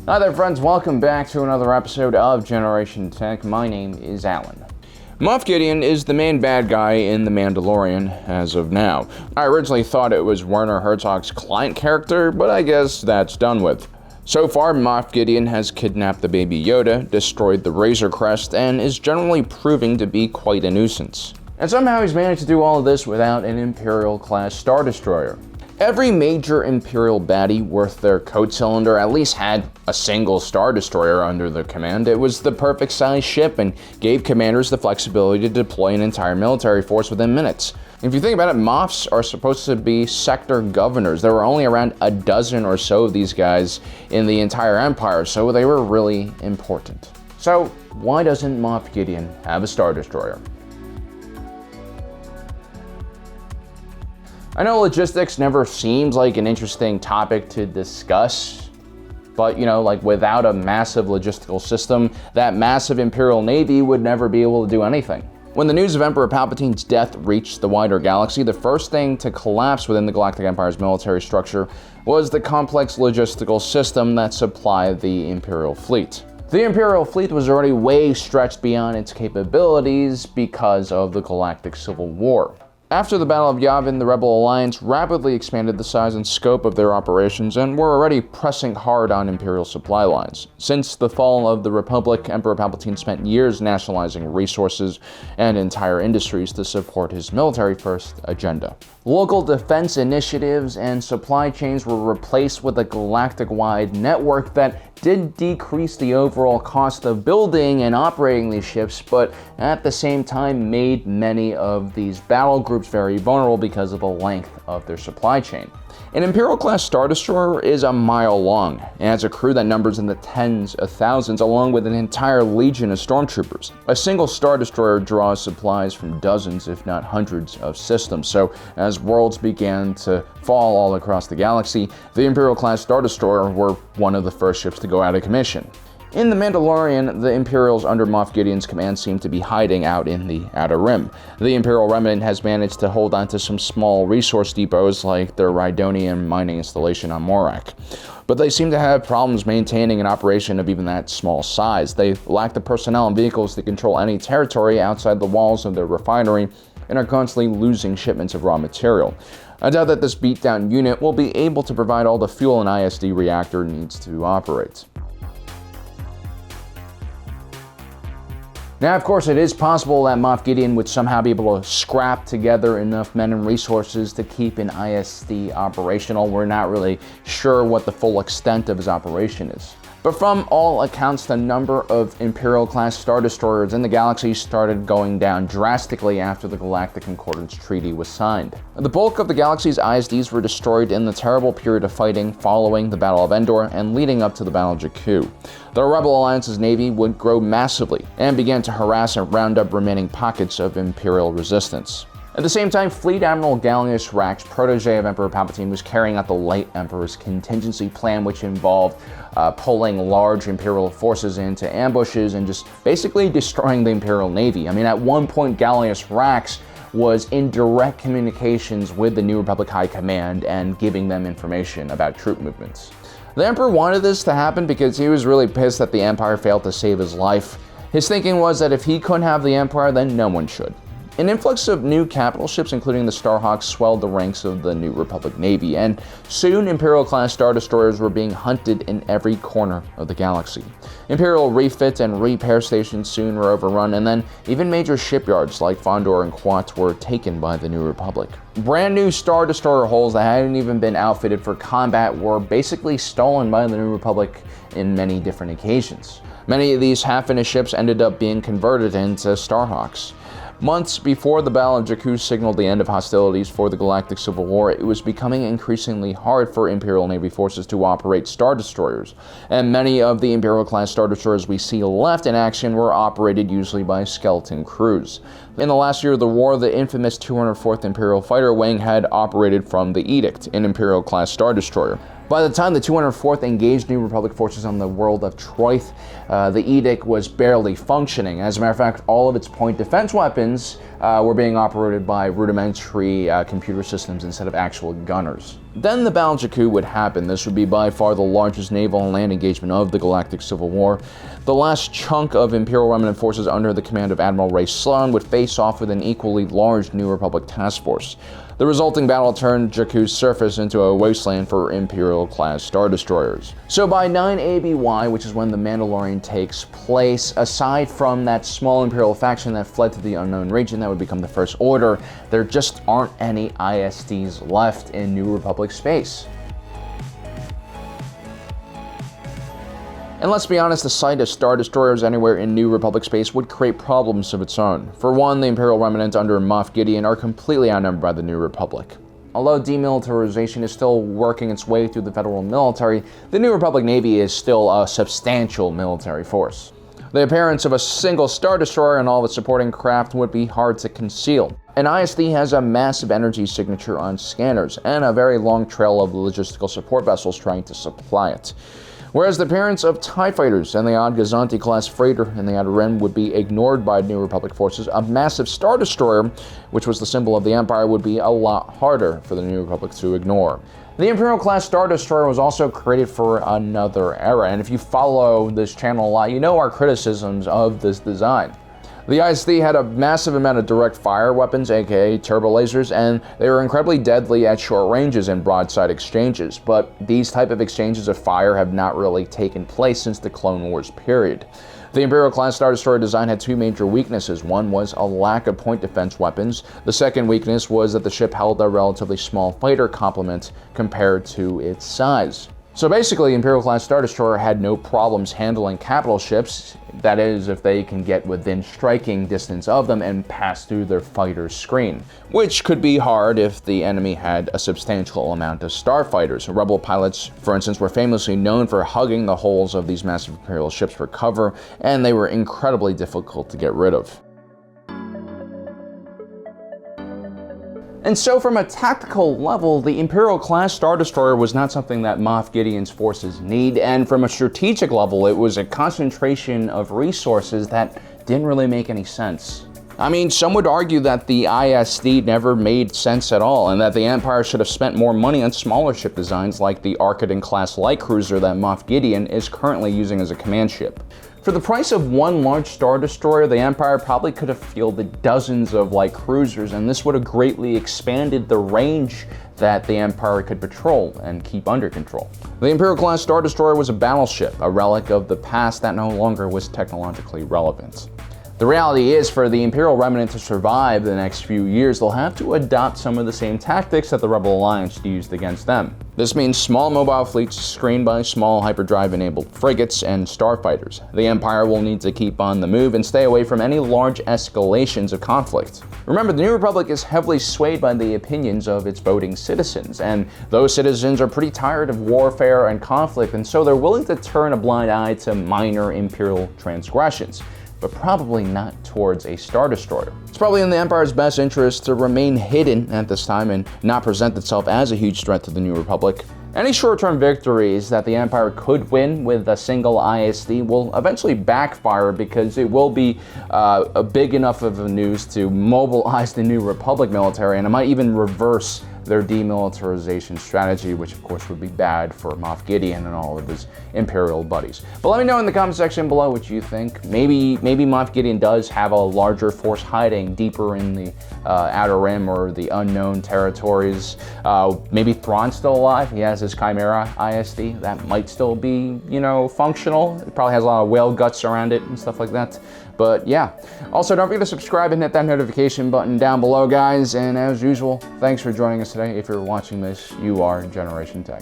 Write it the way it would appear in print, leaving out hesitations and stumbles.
Hi there friends, welcome back to another episode of Generation Tech. My name is Alan. Moff Gideon is the main bad guy in The Mandalorian as of now. I originally thought it was Werner Herzog's client character, but I guess that's done with. So far, Moff Gideon has kidnapped the baby Yoda, destroyed the Razor Crest, and is generally proving to be quite a nuisance. And somehow he's managed to do all of this without an Imperial Class Star Destroyer. Every major Imperial baddie worth their coat cylinder at least had a single Star Destroyer under their command. It was the perfect size ship and gave commanders the flexibility to deploy an entire military force within minutes. If you think about it, Moffs are supposed to be sector governors. There were only around a dozen or so of these guys in the entire Empire, so they were really important. So why doesn't Moff Gideon have a Star Destroyer? I know logistics never seems like an interesting topic to discuss, but without a massive logistical system, that massive Imperial Navy would never be able to do anything. When the news of Emperor Palpatine's death reached the wider galaxy, the first thing to collapse within the Galactic Empire's military structure was the complex logistical system that supplied the Imperial fleet. The Imperial fleet was already way stretched beyond its capabilities because of the Galactic Civil War. After the Battle of Yavin, the Rebel Alliance rapidly expanded the size and scope of their operations and were already pressing hard on Imperial supply lines. Since the fall of the Republic, Emperor Palpatine spent years nationalizing resources and entire industries to support his military-first agenda. Local defense initiatives and supply chains were replaced with a galactic-wide network that did decrease the overall cost of building and operating these ships, but at the same time made many of these battle groups very vulnerable because of the length of their supply chain. An Imperial Class Star Destroyer is a mile long and has a crew that numbers in the tens of thousands, along with an entire legion of stormtroopers. A single Star Destroyer draws supplies from dozens, if not hundreds, of systems. So as worlds began to fall all across the galaxy, the Imperial Class Star Destroyer were one of the first ships to go out of commission. In The Mandalorian, the Imperials under Moff Gideon's command seem to be hiding out in the Outer Rim. The Imperial Remnant has managed to hold on to some small resource depots like their Rhydonian mining installation on Morak. But they seem to have problems maintaining an operation of even that small size. They lack the personnel and vehicles to control any territory outside the walls of their refinery and are constantly losing shipments of raw material. I doubt that this beatdown unit will be able to provide all the fuel an ISD reactor needs to operate. Now, of course, it is possible that Moff Gideon would somehow be able to scrap together enough men and resources to keep an ISD operational. We're not really sure what the full extent of his operation is. But from all accounts, the number of Imperial-class Star Destroyers in the galaxy started going down drastically after the Galactic Concordance Treaty was signed. The bulk of the galaxy's ISDs were destroyed in the terrible period of fighting following the Battle of Endor and leading up to the Battle of Jakku. The Rebel Alliance's navy would grow massively and began to harass and round up remaining pockets of Imperial resistance. At the same time, Fleet Admiral Gallius Rax, protege of Emperor Palpatine, was carrying out the late Emperor's contingency plan, which involved pulling large Imperial forces into ambushes and just basically destroying the Imperial Navy. I mean, at one point, Gallius Rax was in direct communications with the New Republic High Command and giving them information about troop movements. The Emperor wanted this to happen because he was really pissed that the Empire failed to save his life. His thinking was that if he couldn't have the Empire, then no one should. An influx of new capital ships, including the Starhawks, swelled the ranks of the New Republic Navy, and soon Imperial-class Star Destroyers were being hunted in every corner of the galaxy. Imperial refit and repair stations soon were overrun, and then even major shipyards like Fondor and Quat were taken by the New Republic. Brand new Star Destroyer hulls that hadn't even been outfitted for combat were basically stolen by the New Republic in many different occasions. Many of these half-finished ships ended up being converted into Starhawks. Months before the Battle of Jakku signaled the end of hostilities for the Galactic Civil War, it was becoming increasingly hard for Imperial Navy forces to operate Star Destroyers, and many of the Imperial-class Star Destroyers we see left in action were operated usually by skeleton crews. In the last year of the war, the infamous 204th Imperial Fighter Wing had operated from the Edict, an Imperial-class Star Destroyer. By the time the 204th engaged New Republic forces on the world of Troith, the edict was barely functioning. As a matter of fact, all of its point defense weapons were being operated by rudimentary computer systems instead of actual gunners. Then the Battle of Jakku would happen. This would be by far the largest naval and land engagement of the Galactic Civil War. The last chunk of Imperial Remnant forces under the command of Admiral Ray Sloan would face off with an equally large New Republic task force. The resulting battle turned Jakku's surface into a wasteland for Imperial Class Star Destroyers. So by 9 ABY, which is when The Mandalorian takes place, aside from that small Imperial faction that fled to the unknown region that would become the First Order, there just aren't any ISDs left in New Republic space. And let's be honest, the sight of Star Destroyers anywhere in New Republic space would create problems of its own. For one, the Imperial Remnant under Moff Gideon are completely outnumbered by the New Republic. Although demilitarization is still working its way through the federal military, the New Republic Navy is still a substantial military force. The appearance of a single Star Destroyer and all of its supporting craft would be hard to conceal. An ISD has a massive energy signature on scanners and a very long trail of logistical support vessels trying to supply it. Whereas the appearance of TIE fighters and the odd Gazanti-class freighter in the Outer Rim would be ignored by New Republic forces, a massive Star Destroyer, which was the symbol of the Empire, would be a lot harder for the New Republic to ignore. The Imperial Class Star Destroyer was also created for another era, and if you follow this channel a lot, you know our criticisms of this design. The ISD had a massive amount of direct fire weapons, aka turbo lasers, and they were incredibly deadly at short ranges and broadside exchanges, but these type of exchanges of fire have not really taken place since the Clone Wars period. The Imperial Class Star Destroyer design had two major weaknesses. One was a lack of point defense weapons. The second weakness was that the ship held a relatively small fighter complement compared to its size. So basically, Imperial Class Star Destroyer had no problems handling capital ships, that is, if they can get within striking distance of them and pass through their fighter's screen, which could be hard if the enemy had a substantial amount of starfighters. Rebel pilots, for instance, were famously known for hugging the hulls of these massive Imperial ships for cover, and they were incredibly difficult to get rid of. And so from a tactical level, the Imperial Class Star Destroyer was not something that Moff Gideon's forces need, and from a strategic level, it was a concentration of resources that didn't really make any sense. I mean, some would argue that the ISD never made sense at all, and that the Empire should have spent more money on smaller ship designs like the Arkadan-class light cruiser that Moff Gideon is currently using as a command ship. For the price of one large Star Destroyer, the Empire probably could have fielded dozens of light cruisers, and this would have greatly expanded the range that the Empire could patrol and keep under control. The Imperial Class Star Destroyer was a battleship, a relic of the past that no longer was technologically relevant. The reality is, for the Imperial Remnant to survive the next few years, they'll have to adopt some of the same tactics that the Rebel Alliance used against them. This means small mobile fleets screened by small hyperdrive-enabled frigates and starfighters. The Empire will need to keep on the move and stay away from any large escalations of conflict. Remember, the New Republic is heavily swayed by the opinions of its voting citizens, and those citizens are pretty tired of warfare and conflict, and so they're willing to turn a blind eye to minor Imperial transgressions, but probably not towards a Star Destroyer. It's probably in the Empire's best interest to remain hidden at this time and not present itself as a huge threat to the New Republic. Any short-term victories that the Empire could win with a single ISD will eventually backfire because it will be a big enough of a news to mobilize the New Republic military, and it might even reverse their demilitarization strategy, which of course would be bad for Moff Gideon and all of his Imperial buddies. But let me know in the comment section below what you think. Maybe Moff Gideon does have a larger force hiding deeper in the Outer Rim or the unknown territories. Maybe Thrawn's still alive. He has his Chimera ISD. That might still be, functional. It probably has a lot of whale guts around it and stuff like that. But yeah. Also, don't forget to subscribe and hit that notification button down below, guys. And as usual, thanks for joining us today. If you're watching this, you are Generation Tech.